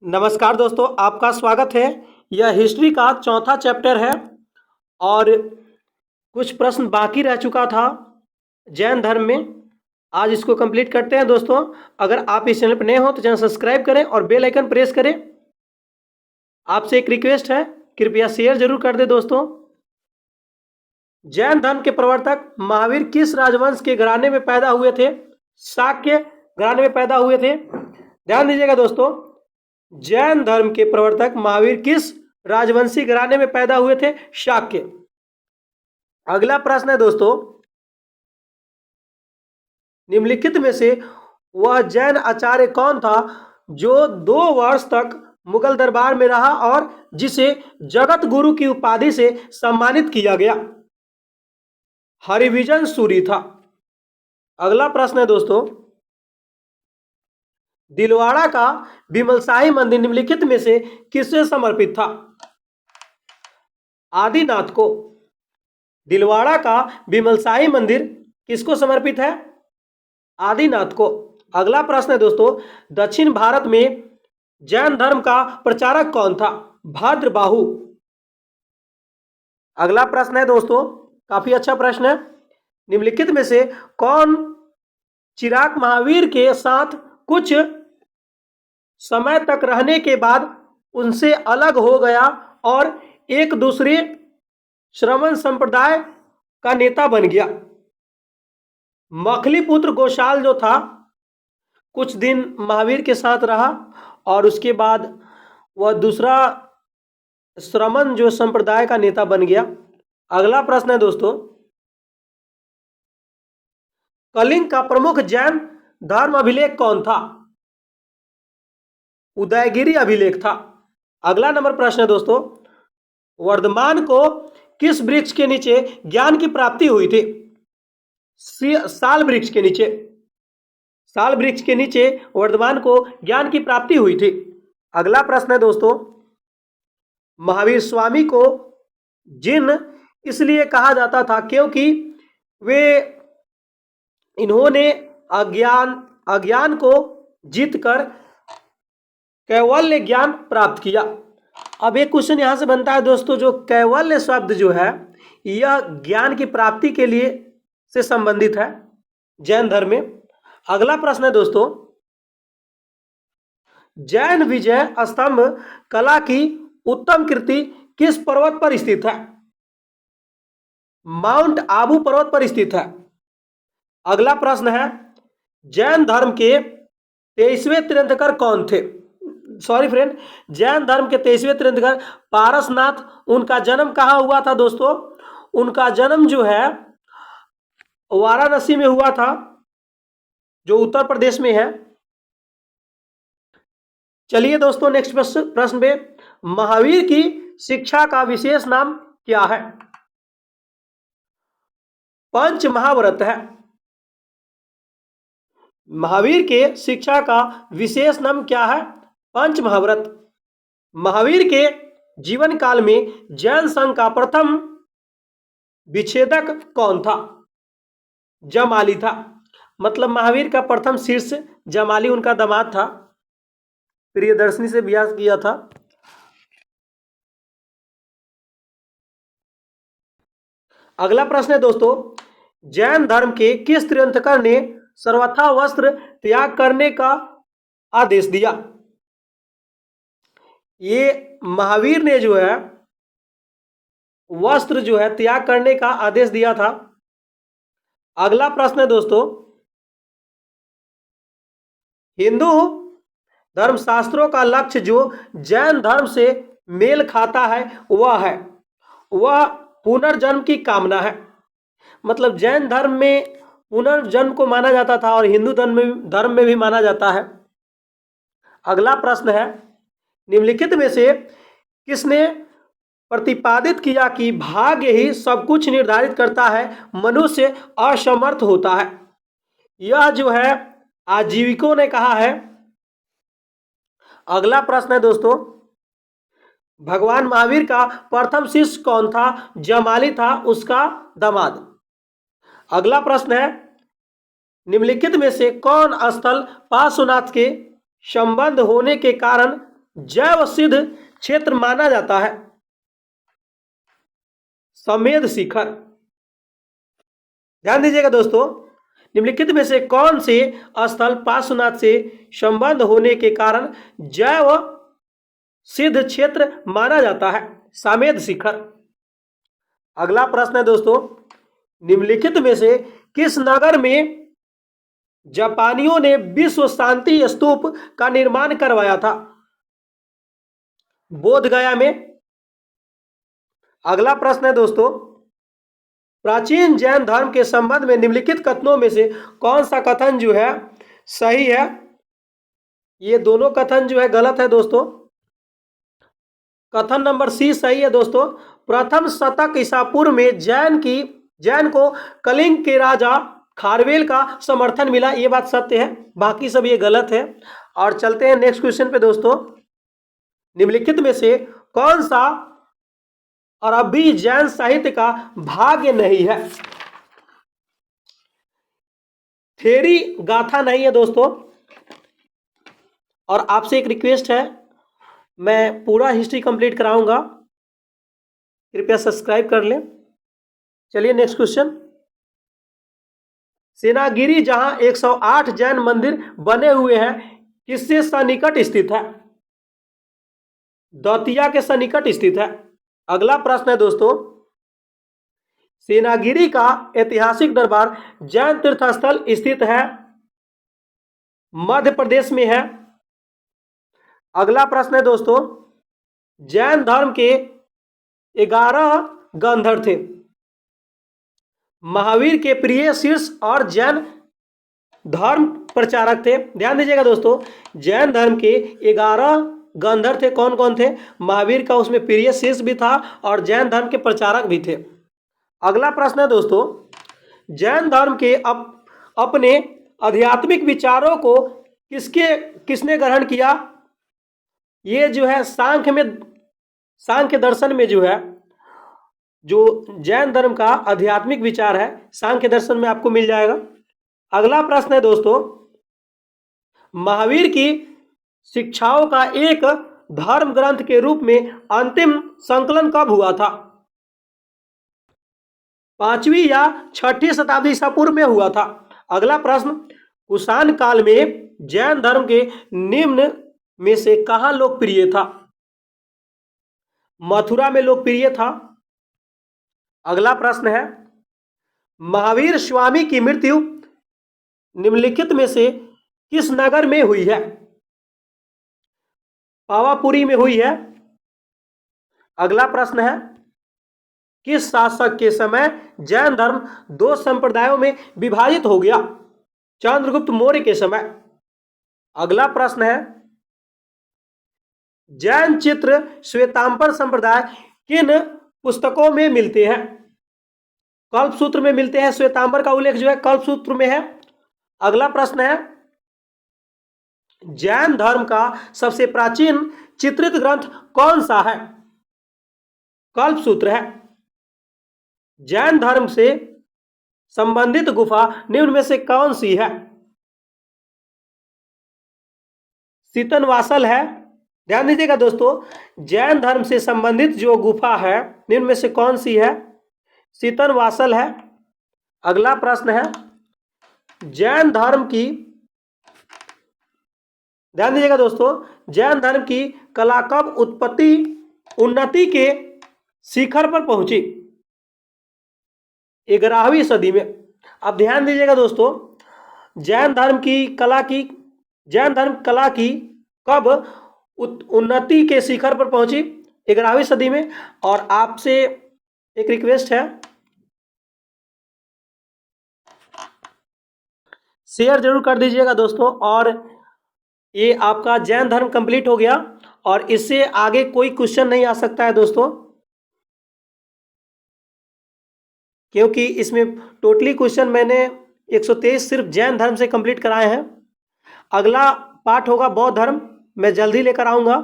नमस्कार दोस्तों, आपका स्वागत है। यह हिस्ट्री का चौथा चैप्टर है और कुछ प्रश्न बाकी रह चुका था जैन धर्म में। आज इसको कंप्लीट करते हैं दोस्तों। अगर आप इस चैनल पर नए हो तो चैनल सब्सक्राइब करें और बेल आइकन प्रेस करें। आपसे एक रिक्वेस्ट है, कृपया शेयर जरूर कर दें दोस्तों। जैन धर्म के प्रवर्तक महावीर किस राजवंश के घराने में पैदा हुए थे? शाक्य घराने में पैदा हुए थे। ध्यान दीजिएगा दोस्तों, जैन धर्म के प्रवर्तक महावीर किस राजवंशी घराने में पैदा हुए थे? शाक्य। अगला प्रश्न है दोस्तों, निम्नलिखित में से वह जैन आचार्य कौन था जो 2 वर्ष तक मुगल दरबार में रहा और जिसे जगत गुरु की उपाधि से सम्मानित किया गया? हरिविजन सूरी था। अगला प्रश्न है दोस्तों, दिलवाड़ा का बिमलशाही मंदिर निम्नलिखित में से किससे समर्पित था? आदिनाथ को। दिलवाड़ा का बिमलशाही मंदिर किसको समर्पित है? आदिनाथ को। अगला प्रश्न है दोस्तों, दक्षिण भारत में जैन धर्म का प्रचारक कौन था? भद्रबाहु। अगला प्रश्न है दोस्तों, काफी अच्छा प्रश्न है। निम्नलिखित में से कौन चिराग महावीर के साथ कुछ समय तक रहने के बाद उनसे अलग हो गया और एक दूसरे श्रमण संप्रदाय का नेता बन गया? मखलीपुत्र गोशाल जो था कुछ दिन महावीर के साथ रहा और उसके बाद वह दूसरा श्रमण जो संप्रदाय का नेता बन गया। अगला प्रश्न है दोस्तों, कलिंग का प्रमुख जैन धर्म अभिलेख कौन था? उदयगिरी अभिलेख था। अगला नंबर प्रश्न है दोस्तों, वर्धमान को किस वृक्ष के नीचे ज्ञान की प्राप्ति हुई थी? साल वृक्ष के नीचे। साल वृक्ष के नीचे वर्धमान को ज्ञान की प्राप्ति हुई थी। अगला प्रश्न है दोस्तों, महावीर स्वामी को जिन इसलिए कहा जाता था क्योंकि वे इन्होंने अज्ञान को जीतकर कैवल्य ज्ञान प्राप्त किया। अब एक क्वेश्चन यहां से बनता है दोस्तों, जो कैवल्य शब्द जो है यह ज्ञान की प्राप्ति के लिए से संबंधित है जैन धर्म में। अगला प्रश्न है दोस्तों, जैन विजय स्तंभ कला की उत्तम कृति किस पर्वत पर स्थित है? माउंट आबू पर्वत पर स्थित है। अगला प्रश्न है, जैन धर्म के 23वें तीर्थंकर कौन थे? सॉरी फ्रेंड, जैन धर्म के 23वें तीर्थंकर पारसनाथ। उनका जन्म कहाँ हुआ था दोस्तों? उनका जन्म जो है वाराणसी में हुआ था, जो उत्तर प्रदेश में है। चलिए दोस्तों, नेक्स्ट प्रश्न पे, महावीर की शिक्षा का विशेष नाम क्या है? पंच महाव्रत है। महावीर के शिक्षा का विशेष नाम क्या है? पंच महाव्रत। महावीर के जीवन काल में जैन संघ का प्रथम विच्छेदक कौन था? जमाली था। मतलब महावीर का प्रथम शिष्य जमाली उनका दामाद था, प्रियदर्शनी से ब्याह किया था। अगला प्रश्न है दोस्तों, जैन धर्म के किस तीर्थंकर ने सर्वथा वस्त्र त्याग करने का आदेश दिया? ये महावीर ने जो है वस्त्र जो है त्याग करने का आदेश दिया था। अगला प्रश्न है दोस्तों, हिंदू धर्मशास्त्रों का लक्ष्य जो जैन धर्म से मेल खाता है वह पुनर्जन्म की कामना है। मतलब जैन धर्म में पुनर्जन्म को माना जाता था और हिंदू धर्म में भी माना जाता है। अगला प्रश्न है, निम्नलिखित में से किसने प्रतिपादित किया कि भाग्य ही सब कुछ निर्धारित करता है, मनुष्य असमर्थ होता है? यह जो है आजीविकों ने कहा है। अगला प्रश्न है दोस्तों, भगवान महावीर का प्रथम शिष्य कौन था? जमाली था, उसका दामाद। अगला प्रश्न है, निम्नलिखित में से कौन स्थल पार्श्वनाथ के संबंध होने के कारण जैव सिद्ध क्षेत्र माना जाता है? समेध शिखर। ध्यान दीजिएगा दोस्तों, निम्नलिखित में से कौन से स्थल पार्श्वनाथ से संबंध होने के कारण जैव सिद्ध क्षेत्र माना जाता है? समेध शिखर। अगला प्रश्न है दोस्तों, निम्नलिखित में से किस नगर में जापानियों ने विश्व शांति स्तूप का निर्माण करवाया था? बोध गया में। अगला प्रश्न है दोस्तों, प्राचीन जैन धर्म के संबंध में निम्नलिखित कथनों में से कौन सा कथन जो है सही है? ये दोनों कथन जो है गलत है दोस्तों। कथन नंबर सी सही है दोस्तों। प्रथम शतक ईसा पूर्व में जैन को कलिंग के राजा खारवेल का समर्थन मिला, ये बात सत्य है, बाकी सब ये गलत है। और चलते हैं नेक्स्ट क्वेश्चन पे दोस्तों, निम्नलिखित में से कौन सा अरबी जैन साहित्य का भाग्य नहीं है? थेरी गाथा नहीं है दोस्तों। और आपसे एक रिक्वेस्ट है, मैं पूरा हिस्ट्री कंप्लीट कराऊंगा, कृपया सब्सक्राइब कर लें। चलिए नेक्स्ट क्वेश्चन, सेनागिरी जहां 108 जैन मंदिर बने हुए हैं किससे सन्निकट स्थित है? दौतिया के सन्निकट स्थित है। अगला प्रश्न है दोस्तों, सेनागिरी का ऐतिहासिक दरबार जैन तीर्थ स्थल स्थित है? मध्य प्रदेश में है। अगला प्रश्न है दोस्तों, जैन धर्म के 11 गंधर्व थे, महावीर के प्रिय शीर्ष और जैन धर्म प्रचारक थे। ध्यान दीजिएगा दोस्तों, जैन धर्म के 11 गंधर्व थे, कौन कौन थे? महावीर का उसमें प्रिय शिष्य भी था और जैन धर्म के प्रचारक भी थे। अगला प्रश्न है दोस्तों, जैन धर्म के अपने आध्यात्मिक विचारों को किसने ग्रहण किया? ये जो है सांख्य दर्शन में जो है, जो जैन धर्म का आध्यात्मिक विचार है सांख्य दर्शन में आपको मिल जाएगा। अगला प्रश्न है दोस्तों, महावीर की शिक्षाओं का एक धर्म ग्रंथ के रूप में अंतिम संकलन कब हुआ था? 5वीं या 6ठी शताब्दी ईसा पूर्व में हुआ था। अगला प्रश्न, कुषाण काल में जैन धर्म के निम्न में से कहां लोकप्रिय था? मथुरा में लोकप्रिय था। अगला प्रश्न है, महावीर स्वामी की मृत्यु निम्नलिखित में से किस नगर में हुई है? पावापुरी में हुई है। अगला प्रश्न है, किस शासक के समय जैन धर्म 2 संप्रदायों में विभाजित हो गया? चंद्रगुप्त मौर्य के समय। अगला प्रश्न है, जैन चित्र श्वेतांबर संप्रदाय किन पुस्तकों में मिलते हैं? कल्पसूत्र में मिलते हैं। श्वेतांबर का उल्लेख जो है कल्पसूत्र में है। अगला प्रश्न है, जैन धर्म का सबसे प्राचीन चित्रित ग्रंथ कौन सा है? कल्पसूत्र है। जैन धर्म से संबंधित गुफा निम्न में से कौन सी है? सीतनवासल है। ध्यान दीजिएगा दोस्तों, जैन धर्म से संबंधित जो गुफा है निम्न में से कौन सी है? सीतनवासल है। अगला प्रश्न है, जैन धर्म की, ध्यान दीजिएगा दोस्तों, जैन धर्म की कला कब उन्नति के शिखर पर पहुंची? 11वीं सदी में। अब ध्यान दीजिएगा दोस्तों, जैन धर्म कला की कब उन्नति के शिखर पर पहुंची? 11वीं सदी में। और आपसे एक रिक्वेस्ट है, शेयर जरूर कर दीजिएगा दोस्तों। और ये आपका जैन धर्म कंप्लीट हो गया और इससे आगे कोई क्वेश्चन नहीं आ सकता है दोस्तों, क्योंकि इसमें टोटली क्वेश्चन मैंने 123 सिर्फ जैन धर्म से कंप्लीट कराए हैं। अगला पार्ट होगा बौद्ध धर्म, मैं जल्दी लेकर आऊँगा।